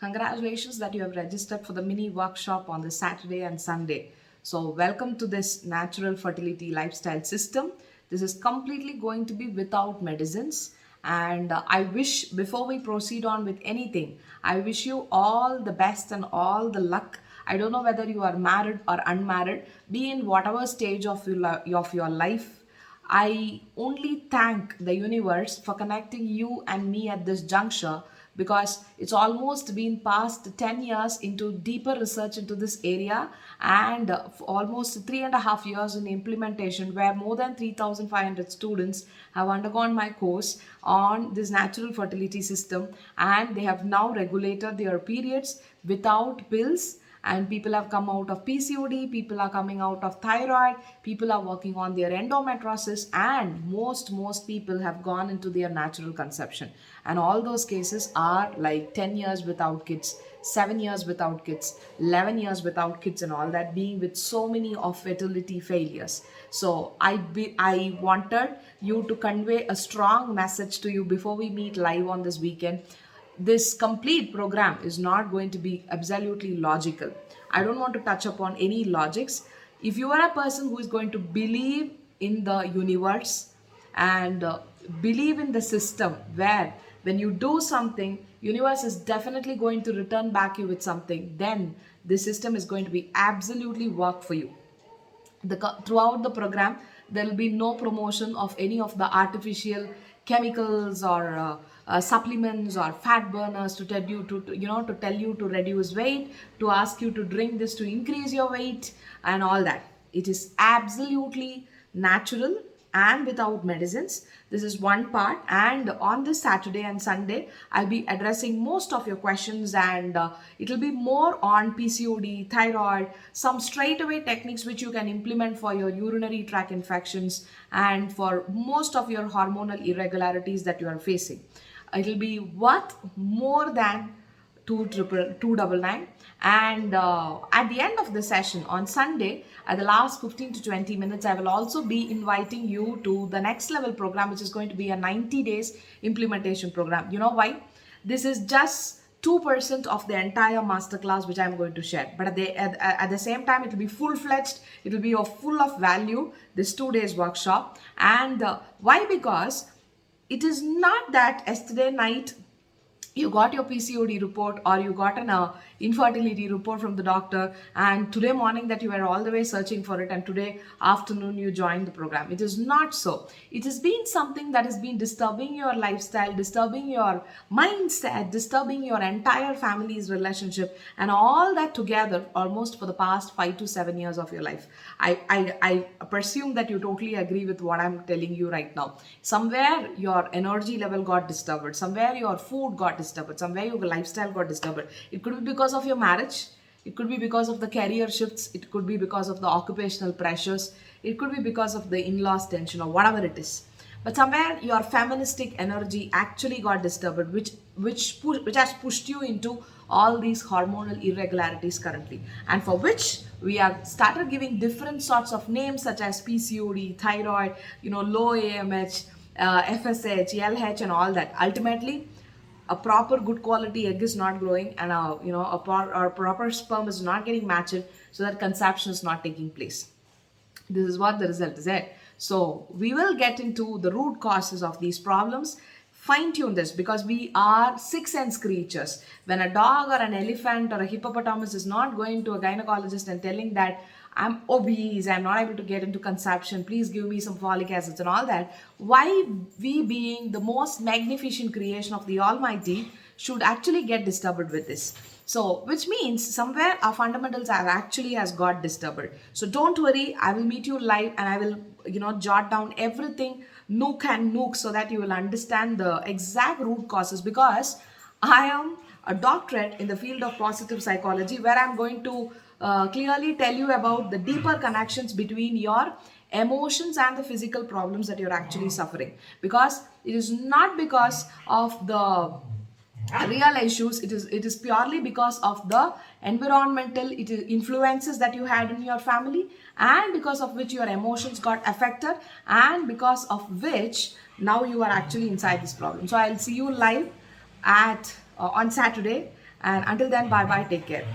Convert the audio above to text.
Congratulations that you have registered for the mini workshop on the Saturday and Sunday. So welcome to this natural fertility lifestyle system. This is completely going to be without medicines. And I wish, before we proceed on with anything, I wish you all the best and all the luck. I don't know whether you are married or unmarried, be in whatever stage of your life. I only thank the universe for connecting you and me at this juncture, because it's almost been past 10 years into deeper research into this area, and almost 3.5 years in implementation, where more than 3,500 students have undergone my course on this natural fertility system, and they have now regulated their periods without pills, and people have come out of PCOD, people are coming out of thyroid, people are working on their endometriosis, and most people have gone into their natural conception. And all those cases are like 10 years without kids, 7 years without kids, 11 years without kids, and all that, being with so many of fertility failures. So I wanted you to convey a strong message to you before we meet live on this weekend. This complete program is not going to be absolutely logical. I don't want to touch upon any logics. If you are a person who is going to believe in the universe and believe in the system, where when you do something, universe is definitely going to return back you with something, then this system is going to be absolutely work for you. Throughout the program, there will be no promotion of any of the artificial chemicals or supplements or fat burners to tell you to tell you to reduce weight, to ask you to drink this to increase your weight and all that. It is absolutely natural and without medicines. This is one part, and on this Saturday and Sunday I'll be addressing most of your questions, and it will be more on PCOD, thyroid, some straightaway techniques which you can implement for your urinary tract infections and for most of your hormonal irregularities that you are facing. It will be worth more than 299, and at the end of the session on Sunday, at the last 15 to 20 minutes, I will also be inviting you to the next level program, which is going to be a 90 days implementation program. You know why? This is just 2% of the entire masterclass which I'm going to share, but at the same time, it will be full-fledged, it will be full of value, this 2 days workshop. And why? Because it is not that yesterday night you got your PCOD report, or you got an infertility report from the doctor, and today morning that you were all the way searching for it, and today afternoon you joined the program. It is not so. It has been something that has been disturbing your lifestyle, disturbing your mindset, disturbing your entire family's relationship, and all that together almost for the past 5 to 7 years of your life. I presume that you totally agree with what I'm telling you right now. Somewhere your energy level got disturbed, somewhere your food got disturbed, somewhere your lifestyle got disturbed. It could be because of your marriage, it could be because of the career shifts, it could be because of the occupational pressures, it could be because of the in-laws tension, or whatever it is. But somewhere your feministic energy actually got disturbed, which has pushed you into all these hormonal irregularities currently, and for which we have started giving different sorts of names such as PCOD, thyroid, low AMH, FSH, LH, and all that. Ultimately, a proper good quality egg is not growing, and a proper sperm is not getting matched, so that conception is not taking place. This is what the result is at. So we will get into the root causes of these problems, fine tune this, because we are six sense creatures. When a dog or an elephant or a hippopotamus is not going to a gynecologist and telling that I'm obese, I'm not able to get into conception, please give me some folic acids and all that, why we, being the most magnificent creation of the Almighty, should actually get disturbed with this? So, which means somewhere our fundamentals are actually has got disturbed. So don't worry, I will meet you live, and I will, jot down everything nook and nook, so that you will understand the exact root causes, because I am a doctorate in the field of positive psychology, where I'm going to clearly tell you about the deeper connections between your emotions and the physical problems that you're actually suffering. Because it is not because of the real issues, it is purely because of the environmental influences that you had in your family, and because of which your emotions got affected, and because of which now you are actually inside this problem. So I'll see you live at on Saturday And until then, bye bye, take care.